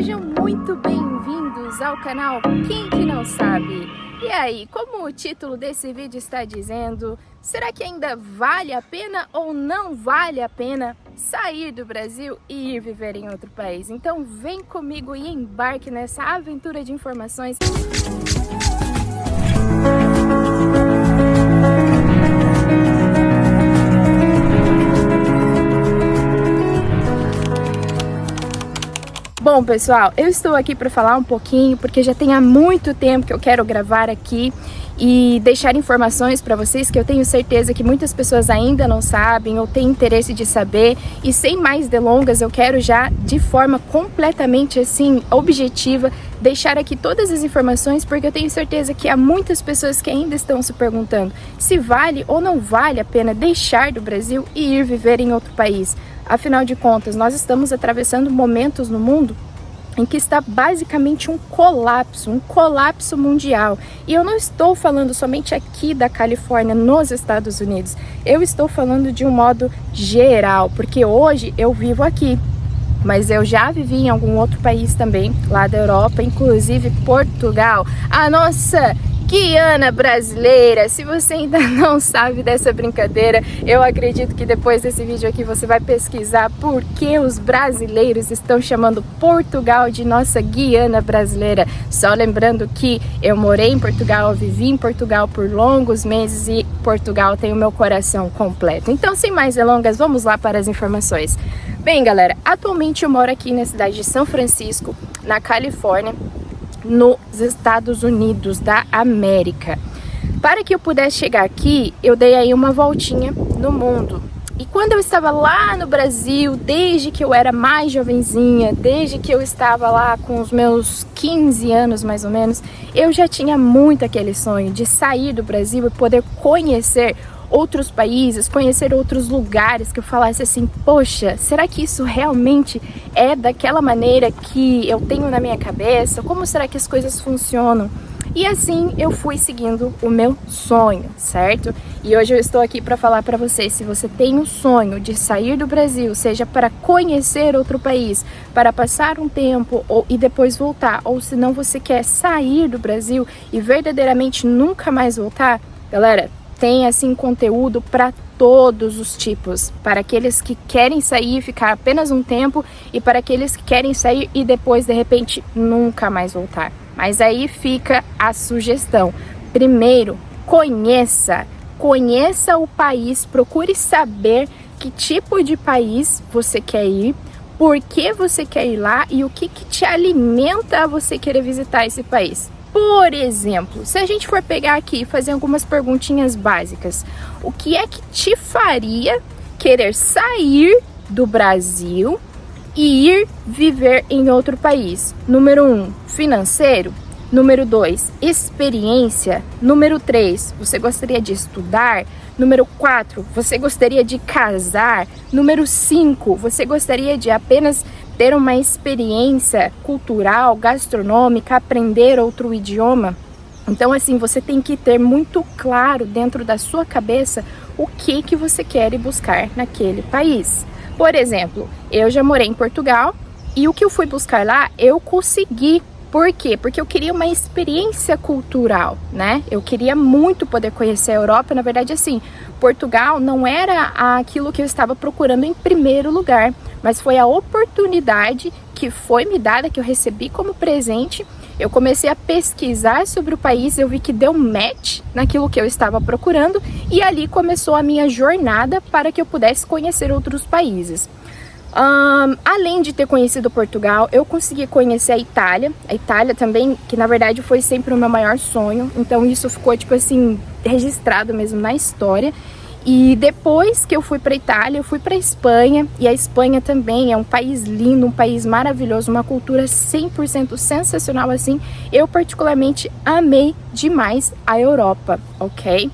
Sejam muito bem-vindos ao canal Quem Que Não Sabe. E aí, como o título desse vídeo está dizendo, será que ainda vale a pena ou não vale a pena sair do Brasil e ir viver em outro país? Então vem comigo e embarque nessa aventura de informações. Bom, pessoal, eu estou aqui para falar um pouquinho, porque já tem há muito tempo que eu quero gravar aqui e deixar informações para vocês que eu tenho certeza que muitas pessoas ainda não sabem ou têm interesse de saber. E sem mais delongas, eu quero já, de forma completamente assim, objetiva, deixar aqui todas as informações, porque eu tenho certeza que há muitas pessoas que ainda estão se perguntando se vale ou não vale a pena deixar do Brasil e ir viver em outro país. Afinal de contas, nós estamos atravessando momentos no mundo em que está basicamente um colapso mundial. E eu não estou falando somente aqui da Califórnia, nos Estados Unidos. Eu estou falando de um modo geral, porque hoje eu vivo aqui, mas eu já vivi em algum outro país também, lá da Europa, inclusive Portugal, a nossa Guiana brasileira. Se você ainda não sabe dessa brincadeira, eu acredito que depois desse vídeo aqui você vai pesquisar por que os brasileiros estão chamando Portugal de nossa Guiana brasileira. Só lembrando que eu morei em Portugal, vivi em Portugal por longos meses e Portugal tem o meu coração completo. Então, sem mais delongas, vamos lá para as informações. Bem, galera, atualmente eu moro aqui na cidade de São Francisco, na Califórnia, nos Estados Unidos da América. Para que eu pudesse chegar aqui, eu dei aí uma voltinha no mundo. E quando eu estava lá no Brasil, desde que eu era mais jovenzinha, desde que eu estava lá com os meus 15 anos mais ou menos, eu já tinha muito aquele sonho de sair do Brasil e poder conhecer outros países, conhecer outros lugares, que eu falasse assim, poxa, será que isso realmente é daquela maneira que eu tenho na minha cabeça? Como será que as coisas funcionam? E assim eu fui seguindo o meu sonho, certo? E hoje eu estou aqui para falar para você, se você tem o sonho de sair do Brasil, seja para conhecer outro país, para passar um tempo e depois voltar, ou se não você quer sair do Brasil e verdadeiramente nunca mais voltar, galera, tem assim conteúdo para todos os tipos, para aqueles que querem sair e ficar apenas um tempo e para aqueles que querem sair e depois de repente nunca mais voltar. Mas aí fica a sugestão. Primeiro, conheça o país, procure saber que tipo de país você quer ir, por que você quer ir lá e o que te alimenta a você querer visitar esse país. Por exemplo, se a gente for pegar aqui e fazer algumas perguntinhas básicas, o que é que te faria querer sair do Brasil e ir viver em outro país? Número 1, financeiro. Número 2, experiência. Número 3, você gostaria de estudar? Número 4, você gostaria de casar? Número 5, você gostaria de apenas ter uma experiência cultural, gastronômica, aprender outro idioma? Então, assim, você tem que ter muito claro dentro da sua cabeça o que você quer ir buscar naquele país. Por exemplo, eu já morei em Portugal e o que eu fui buscar lá, eu consegui. Por quê? Porque eu queria uma experiência cultural, né? Eu queria muito poder conhecer a Europa. Na verdade, assim, Portugal não era aquilo que eu estava procurando em primeiro lugar, mas foi a oportunidade que foi me dada, que eu recebi como presente. Eu comecei a pesquisar sobre o país, eu vi que deu match naquilo que eu estava procurando e ali começou a minha jornada para que eu pudesse conhecer outros países. Além de ter conhecido Portugal, eu consegui conhecer a Itália também, que na verdade foi sempre o meu maior sonho, então isso ficou tipo assim, registrado mesmo na história. E depois que eu fui para a Itália, eu fui para a Espanha, e a Espanha também é um país lindo, um país maravilhoso, uma cultura 100% sensacional assim. Eu particularmente amei demais a Europa, ok?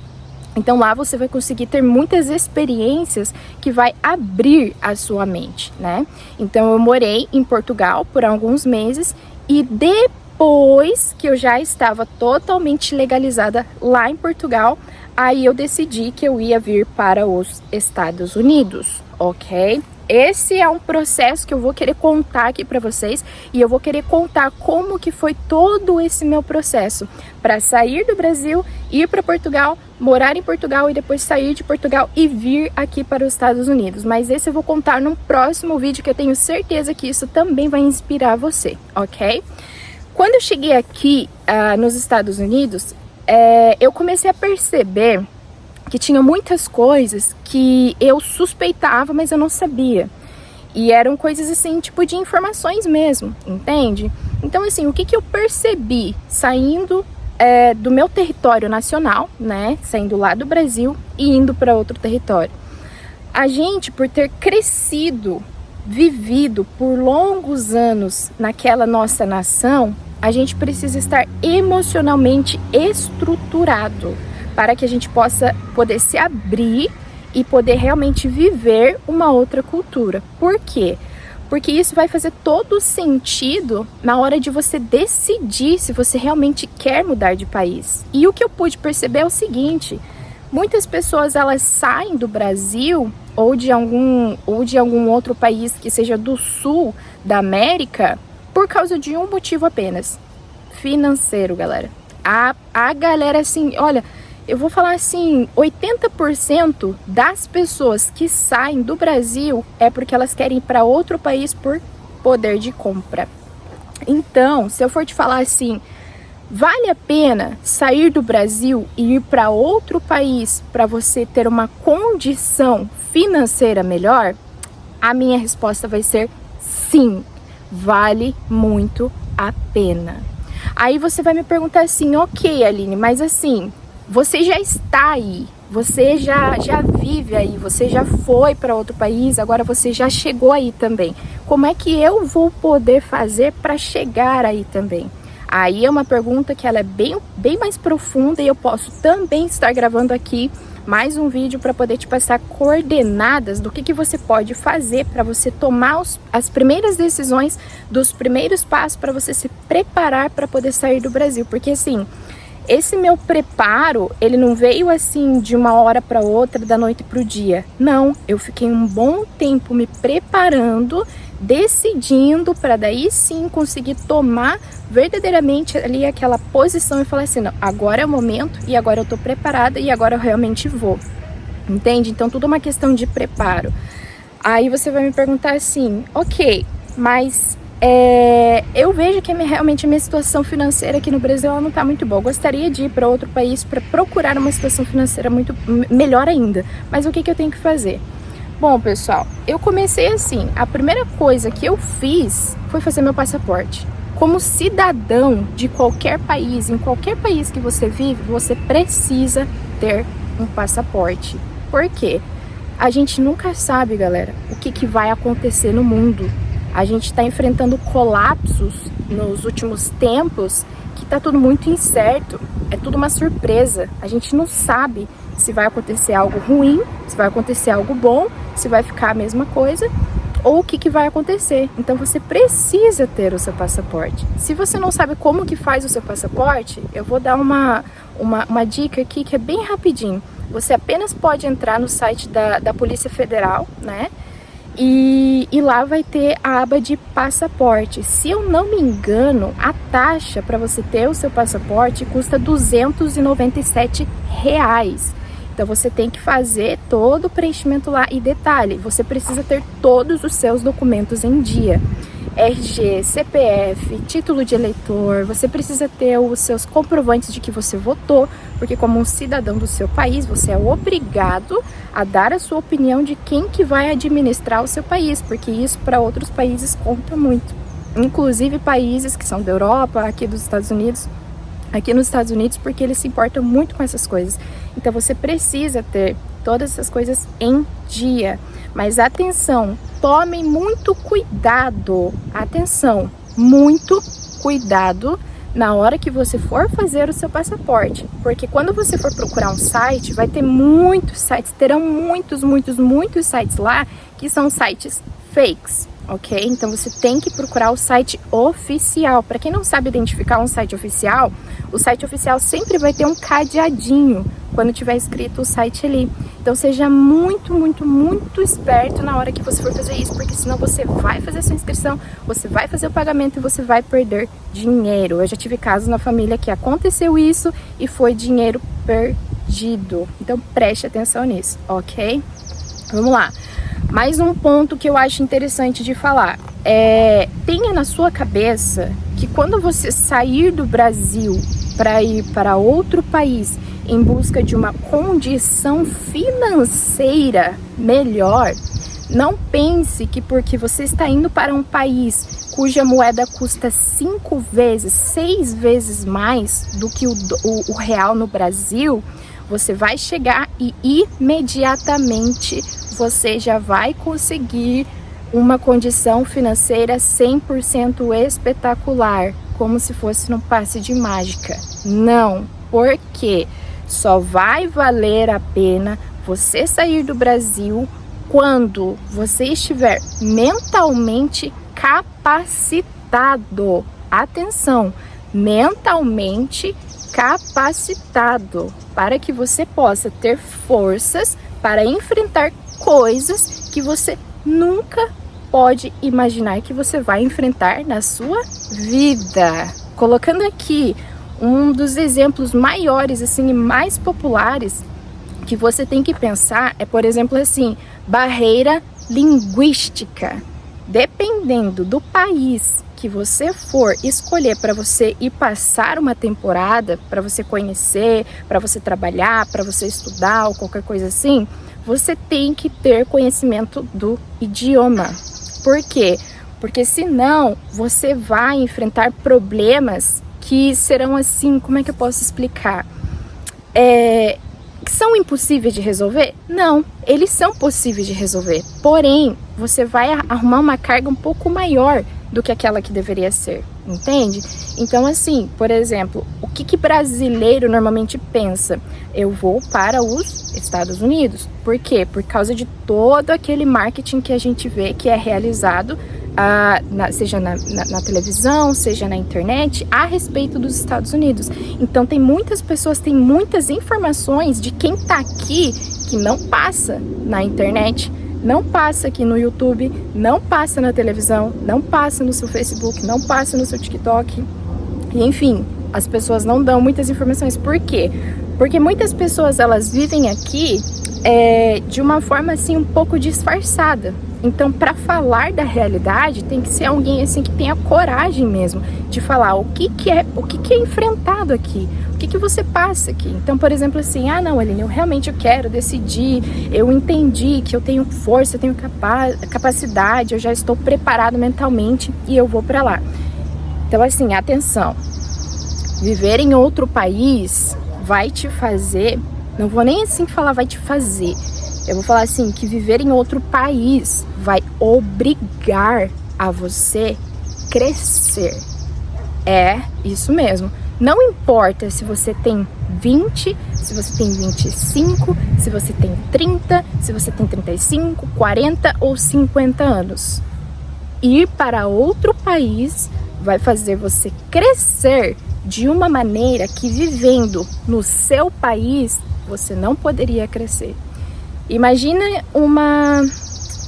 Então lá você vai conseguir ter muitas experiências que vai abrir a sua mente, né? Então eu morei em Portugal por alguns meses e depois que eu já estava totalmente legalizada lá em Portugal, aí eu decidi que eu ia vir para os Estados Unidos, ok? esse é um processo que eu vou querer contar aqui para vocês, e eu vou querer contar como que foi todo esse meu processo para sair do Brasil, ir para Portugal, morar em Portugal e depois sair de Portugal e vir aqui para os Estados Unidos. Mas esse eu vou contar num próximo vídeo, que eu tenho certeza que isso também vai inspirar você, ok? Quando eu cheguei aqui nos Estados Unidos, eu comecei a perceber que tinha muitas coisas que eu suspeitava, mas eu não sabia. E eram coisas assim, tipo de informações mesmo, entende? Então assim, o que eu percebi saindo do meu território nacional, né? Saindo lá do Brasil e indo para outro território. A gente, por ter crescido, vivido por longos anos naquela nossa nação, a gente precisa estar emocionalmente estruturado para que a gente possa poder se abrir e poder realmente viver uma outra cultura. Por quê? Porque isso vai fazer todo sentido na hora de você decidir se você realmente quer mudar de país. E o que eu pude perceber é o seguinte: muitas pessoas, elas saem do Brasil ou de algum outro país que seja do sul da América por causa de um motivo apenas: financeiro, galera. A galera, assim, olha, eu vou falar assim, 80% das pessoas que saem do Brasil é porque elas querem ir para outro país por poder de compra. Então, se eu for te falar assim, vale a pena sair do Brasil e ir para outro país para você ter uma condição financeira melhor? A minha resposta vai ser sim, vale muito a pena. Aí você vai me perguntar assim, ok, Aline, mas assim, você já está aí, você já vive aí, você já foi para outro país, agora você já chegou aí também. Como é que eu vou poder fazer para chegar aí também? Aí é uma pergunta que ela é bem mais profunda, e eu posso também estar gravando aqui mais um vídeo para poder te passar coordenadas do que você pode fazer para você tomar as primeiras decisões, dos primeiros passos para você se preparar para poder sair do Brasil. Porque assim, esse meu preparo, ele não veio assim de uma hora para outra, da noite para o dia. Não, eu fiquei um bom tempo me preparando, decidindo para daí sim conseguir tomar verdadeiramente ali aquela posição e falar assim, não, agora é o momento e agora eu tô preparada e agora eu realmente vou. Entende? Então tudo é uma questão de preparo. Aí você vai me perguntar assim, ok, mas eu vejo que realmente a minha situação financeira aqui no Brasil ela não tá muito boa. Eu gostaria de ir para outro país para procurar uma situação financeira muito melhor ainda. Mas o que eu tenho que fazer? Bom, pessoal, eu comecei assim, a primeira coisa que eu fiz foi fazer meu passaporte. Como cidadão de qualquer país, em qualquer país que você vive, você precisa ter um passaporte. Por quê? A gente nunca sabe, galera, o que vai acontecer no mundo. A gente está enfrentando colapsos nos últimos tempos que tá tudo muito incerto, é tudo uma surpresa. A gente não sabe se vai acontecer algo ruim, se vai acontecer algo bom, se vai ficar a mesma coisa, ou o que vai acontecer. Então você precisa ter o seu passaporte. Se você não sabe como que faz o seu passaporte, eu vou dar uma dica aqui que é bem rapidinho. Você apenas pode entrar no site da Polícia Federal, né? E lá vai ter a aba de passaporte. Se eu não me engano, a taxa para você ter o seu passaporte custa R$297. Então você tem que fazer todo o preenchimento lá. E detalhe, você precisa ter todos os seus documentos em dia. RG, CPF, título de eleitor, você precisa ter os seus comprovantes de que você votou, porque como um cidadão do seu país, você é obrigado a dar a sua opinião de quem que vai administrar o seu país, porque isso para outros países conta muito. Inclusive países que são da Europa, aqui dos Estados Unidos, aqui nos Estados Unidos, porque eles se importam muito com essas coisas. Então você precisa ter todas essas coisas em dia. Mas atenção, tomem muito cuidado, atenção, muito cuidado na hora que você for fazer o seu passaporte. Porque quando você for procurar um site, vai ter muitos sites, terão muitos sites lá que são sites fakes. Ok? Então você tem que procurar o site oficial. Para quem não sabe identificar um site oficial, o site oficial sempre vai ter um cadeadinho quando tiver escrito o site ali. Então seja muito, muito, muito esperto na hora que você for fazer isso, porque senão você vai fazer a sua inscrição, você vai fazer o pagamento e você vai perder dinheiro. Eu já tive casos na família que aconteceu isso e foi dinheiro perdido. Então preste atenção nisso, ok? Vamos lá. Mais um ponto que eu acho interessante de falar. Tenha na sua cabeça que quando você sair do Brasil para ir para outro país em busca de uma condição financeira melhor, não pense que porque você está indo para um país cuja moeda custa 5 vezes, 6 vezes mais do que o real no Brasil, você vai chegar e imediatamente você já vai conseguir uma condição financeira 100% espetacular, como se fosse num passe de mágica. Não, porque só vai valer a pena você sair do Brasil quando você estiver mentalmente capacitado. Atenção, mentalmente capacitado, para que você possa ter forças para enfrentar coisas que você nunca pode imaginar que você vai enfrentar na sua vida. Colocando aqui um dos exemplos maiores assim, e mais populares que você tem que pensar é, por exemplo, assim, barreira linguística. Dependendo do país que você for escolher para você ir passar uma temporada, para você conhecer, para você trabalhar, para você estudar ou qualquer coisa assim, você tem que ter conhecimento do idioma. Por quê? Porque senão você vai enfrentar problemas que serão assim, como é que eu posso explicar? Que são impossíveis de resolver? Não, eles são possíveis de resolver. Porém, você vai arrumar uma carga um pouco maior do que aquela que deveria ser, entende? Então, assim, por exemplo, o que brasileiro normalmente pensa? Eu vou para os Estados Unidos. Por quê? Por causa de todo aquele marketing que a gente vê que é realizado, seja na televisão, seja na internet, a respeito dos Estados Unidos. Então, tem muitas pessoas, tem muitas informações de quem tá aqui que não passa na internet, não passa aqui no YouTube, não passa na televisão, não passa no seu Facebook, não passa no seu TikTok. E, enfim, as pessoas não dão muitas informações. Por quê? Porque muitas pessoas, elas vivem aqui de uma forma assim um pouco disfarçada. Então, para falar da realidade, tem que ser alguém assim que tenha coragem mesmo de falar o que é enfrentado aqui, o que você passa aqui. Então, por exemplo, assim, não, Aline, eu quero decidir, eu entendi que eu tenho força, eu tenho capacidade, eu já estou preparado mentalmente e eu vou para lá. Então, assim, atenção, viver em outro país vai te fazer, não vou nem assim falar vai te fazer, eu vou falar assim, que viver em outro país vai obrigar a você crescer. É isso mesmo. Não importa se você tem 20, se você tem 25, se você tem 30, se você tem 35, 40 ou 50 anos. Ir para outro país vai fazer você crescer de uma maneira que vivendo no seu país você não poderia crescer. Imagina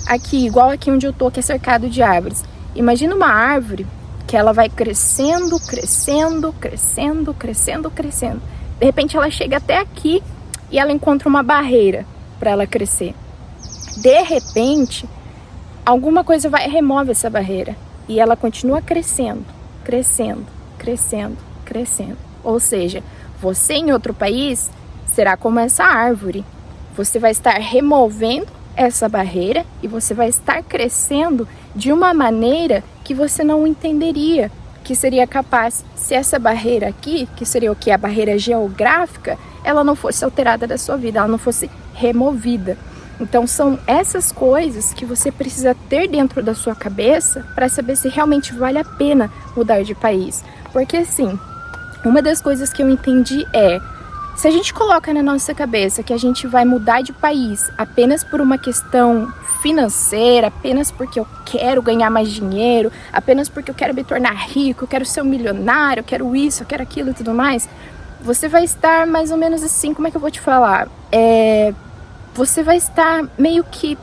aqui, igual aqui onde eu tô, que é cercado de árvores. Imagina uma árvore que ela vai crescendo, crescendo, crescendo, crescendo, crescendo. De repente ela chega até aqui e ela encontra uma barreira para ela crescer. De repente, alguma coisa remove essa barreira e ela continua crescendo, crescendo, crescendo, crescendo. Ou seja, você em outro país será como essa árvore. Você vai estar removendo essa barreira e você vai estar crescendo de uma maneira que você não entenderia que seria capaz se essa barreira aqui, que seria o que? A barreira geográfica, ela não fosse alterada da sua vida, ela não fosse removida. Então são essas coisas que você precisa ter dentro da sua cabeça para saber se realmente vale a pena mudar de país. Porque assim, uma das coisas que eu entendi se a gente coloca na nossa cabeça que a gente vai mudar de país apenas por uma questão financeira, apenas porque eu quero ganhar mais dinheiro, apenas porque eu quero me tornar rico, eu quero ser um milionário, eu quero isso, eu quero aquilo e tudo mais, você vai estar mais ou menos assim, como é que eu vou te falar? Você vai estar meio que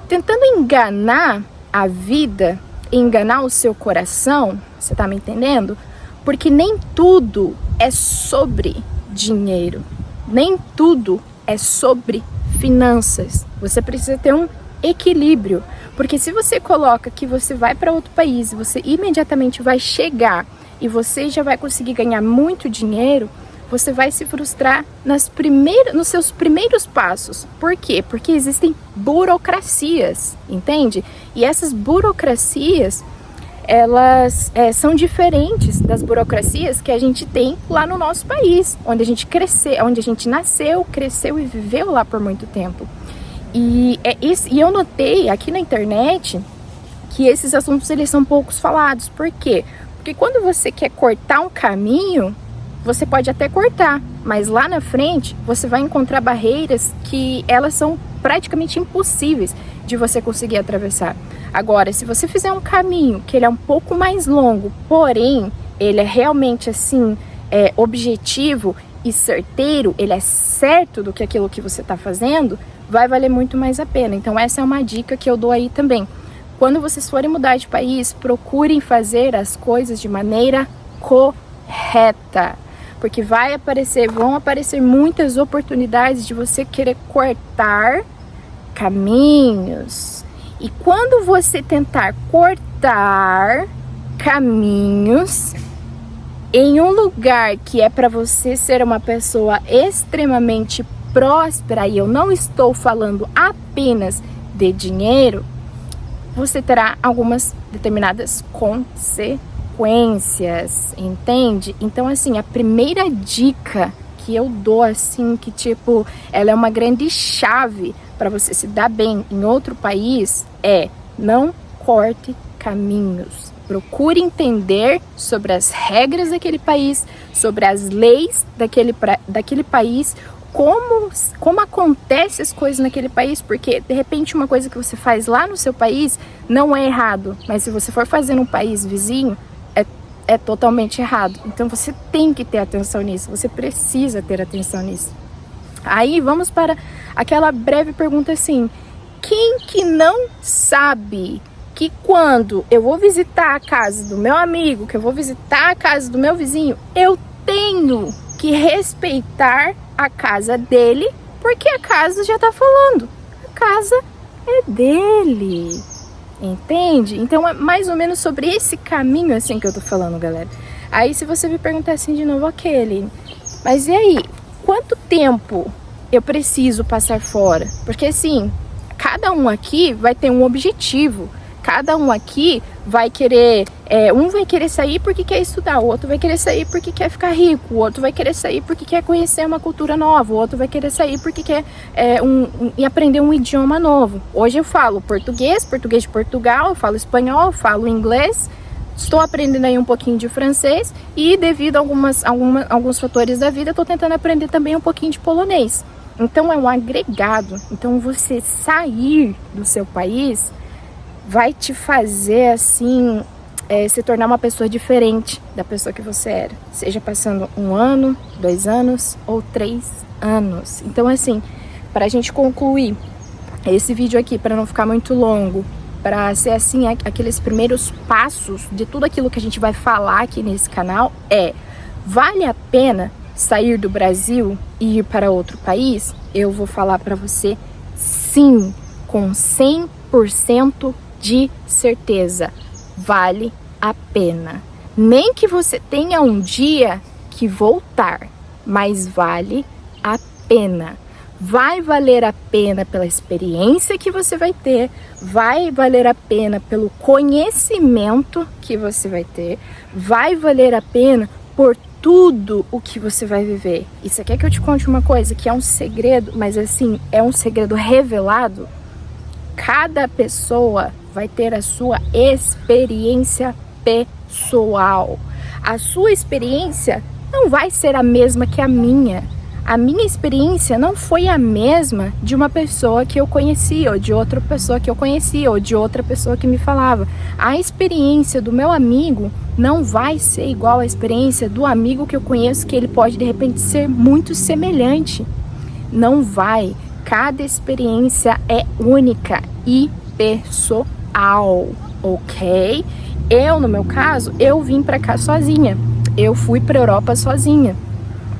tentando enganar a vida, enganar o seu coração, você tá me entendendo? Porque nem tudo é sobre dinheiro, nem tudo é sobre finanças. Você precisa ter um equilíbrio, porque se você coloca que você vai para outro país, você imediatamente vai chegar e você já vai conseguir ganhar muito dinheiro, você vai se frustrar nos seus primeiros passos. Por quê? Porque existem burocracias, entende? E essas burocracias, elas são diferentes das burocracias que a gente tem lá no nosso país, onde a gente onde a gente nasceu, cresceu e viveu lá por muito tempo. E eu notei aqui na internet que esses assuntos eles são poucos falados. Por quê? Porque quando você quer cortar um caminho, você pode até cortar, mas lá na frente você vai encontrar barreiras que elas são praticamente impossíveis de você conseguir atravessar. Agora, se você fizer um caminho que ele é um pouco mais longo, porém ele é realmente assim, objetivo e certeiro, ele é certo do que aquilo que você está fazendo, vai valer muito mais a pena. Então essa é uma dica que eu dou aí também. Quando vocês forem mudar de país, procurem fazer as coisas de maneira correta. Porque vão aparecer muitas oportunidades de você querer cortar caminhos. E quando você tentar cortar caminhos em um lugar que é para você ser uma pessoa extremamente próspera, e eu não estou falando apenas de dinheiro, você terá algumas determinadas consequências, entende? Então, assim, a primeira dica que eu dou, assim, que tipo, ela é uma grande chave para você se dar bem em outro país, não corte caminhos. Procure entender sobre as regras daquele país, sobre as leis daquele país, como acontecem as coisas naquele país, porque de repente uma coisa que você faz lá no seu país não é errado, mas se você for fazer num país vizinho, é totalmente errado. Então você tem que ter atenção nisso, você precisa ter atenção nisso. Aí vamos para aquela breve pergunta assim: quem que não sabe que quando eu vou visitar a casa do meu amigo, que eu vou visitar a casa do meu vizinho, eu tenho que respeitar a casa dele, porque a casa já tá falando, a casa é dele, entende? Então é mais ou menos sobre esse caminho assim que eu tô falando, galera. Aí se você me perguntar assim de novo, ok, Aline, mas e aí, quanto tempo eu preciso passar fora? Porque assim, cada um aqui vai ter um objetivo, cada um aqui vai querer, um vai querer sair porque quer estudar, o outro vai querer sair porque quer ficar rico, o outro vai querer sair porque quer conhecer uma cultura nova, o outro vai querer sair porque quer aprender um idioma novo. Hoje eu falo português de Portugal, eu falo espanhol, eu falo inglês, estou aprendendo aí um pouquinho de francês e devido a alguns fatores da vida, estou tentando aprender também um pouquinho de polonês. Então é um agregado. Então você sair do seu país vai te fazer assim se tornar uma pessoa diferente da pessoa que você era, seja passando 1 ano, 2 anos ou 3 anos. Então assim, para a gente concluir esse vídeo aqui, para não ficar muito longo, para ser assim aqueles primeiros passos de tudo aquilo que a gente vai falar aqui nesse canal, vale a pena sair do Brasil e ir para outro país? Eu vou falar para você sim, com 100% de certeza, vale a pena. Nem que você tenha um dia que voltar, mas vale a pena. Vai valer a pena pela experiência que você vai ter, vai valer a pena pelo conhecimento que você vai ter, vai valer a pena por tudo o que você vai viver. E você quer que eu te conte uma coisa que é um segredo, mas assim, é um segredo revelado? Cada pessoa vai ter a sua experiência pessoal. A sua experiência não vai ser a mesma que a minha. A minha experiência não foi a mesma de uma pessoa que eu conhecia, ou de outra pessoa que eu conhecia, ou de outra pessoa que me falava. A experiência do meu amigo não vai ser igual à experiência do amigo que eu conheço, que ele pode de repente ser muito semelhante. Não vai. Cada experiência é única e pessoal, ok? Eu, no meu caso, eu vim pra cá sozinha. Eu fui pra Europa sozinha.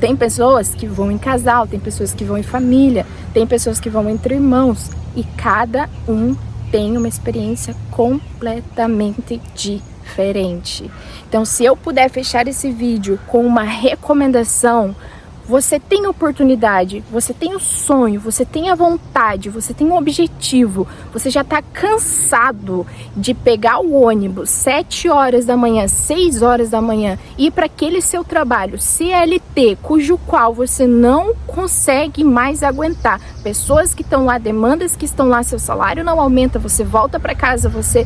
Tem pessoas que vão em casal, tem pessoas que vão em família, tem pessoas que vão entre irmãos. E cada um tem uma experiência completamente diferente. Então, se eu puder fechar esse vídeo com uma recomendação, você tem oportunidade, você tem o sonho, você tem a vontade, você tem um objetivo, você já está cansado de pegar o ônibus 7 horas da manhã, 6 horas da manhã, ir para aquele seu trabalho CLT, cujo qual você não consegue mais aguentar. Pessoas que estão lá, demandas que estão lá, seu salário não aumenta, você volta para casa, você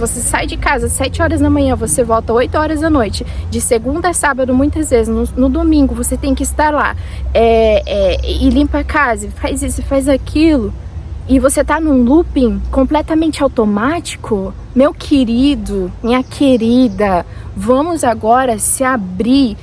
sai de casa 7 horas da manhã, você volta 8 horas da noite, de segunda a sábado, muitas vezes, no domingo, você tem que estar lá e limpa a casa, faz isso, faz aquilo, e você tá num looping completamente automático. Meu querido, minha querida, vamos agora se abrir,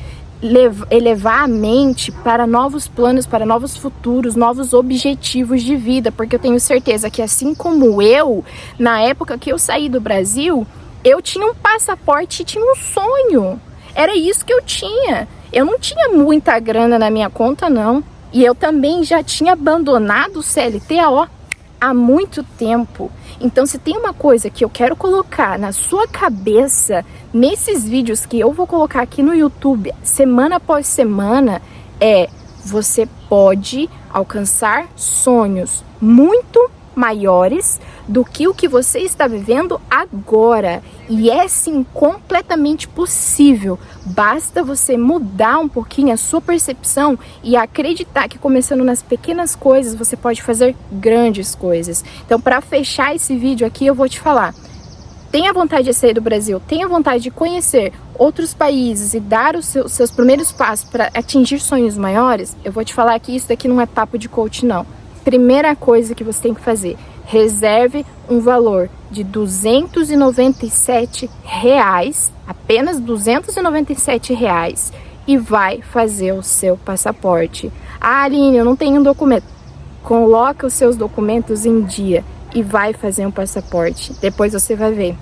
elevar a mente para novos planos, para novos futuros, novos objetivos de vida, porque eu tenho certeza que assim como eu, na época que eu saí do Brasil, eu tinha um passaporte e tinha um sonho. Era isso que eu tinha. Eu não tinha muita grana na minha conta, não. E eu também já tinha abandonado o CLT há muito tempo. Então, se tem uma coisa que eu quero colocar na sua cabeça, nesses vídeos que eu vou colocar aqui no YouTube, semana após semana, você pode alcançar sonhos muito maiores do que o que você está vivendo agora. E é sim completamente possível. Basta você mudar um pouquinho a sua percepção e acreditar que começando nas pequenas coisas você pode fazer grandes coisas. Então, para fechar esse vídeo aqui, eu vou te falar: tenha vontade de sair do Brasil, tenha vontade de conhecer outros países e dar os seus primeiros passos para atingir sonhos maiores. Eu vou te falar que isso daqui não é papo de coach, não. Primeira coisa que você tem que fazer: reserve um valor de R$297, apenas R$297, e vai fazer o seu passaporte. Ah, Aline, eu não tenho um documento. Coloca os seus documentos em dia e vai fazer um passaporte. Depois você vai ver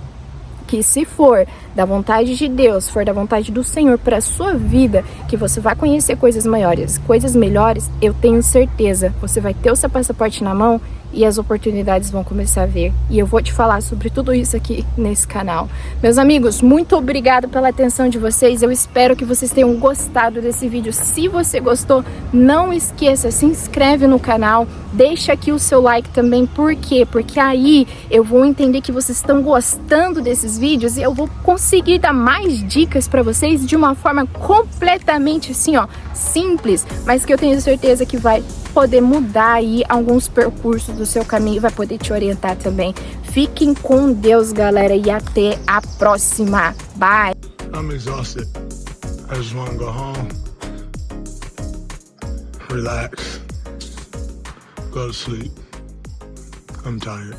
que, se for da vontade de Deus, for da vontade do Senhor para a sua vida, que você vai conhecer coisas maiores, coisas melhores, eu tenho certeza, você vai ter o seu passaporte na mão e as oportunidades vão começar a vir. E eu vou te falar sobre tudo isso aqui nesse canal. Meus amigos, muito obrigado pela atenção de vocês. Eu espero que vocês tenham gostado desse vídeo. Se você gostou, não esqueça, se inscreve no canal, deixa aqui o seu like também. Por quê? Porque aí eu vou entender que vocês estão gostando desses vídeos e eu vou conseguir dar mais dicas para vocês de uma forma completamente assim, simples, mas que eu tenho certeza que vai poder mudar aí alguns percursos do seu caminho, vai poder te orientar também. Fiquem com Deus, galera, e até a próxima. Bye! I'm exhausted. I just want to go home, relax, go to sleep. I'm tired.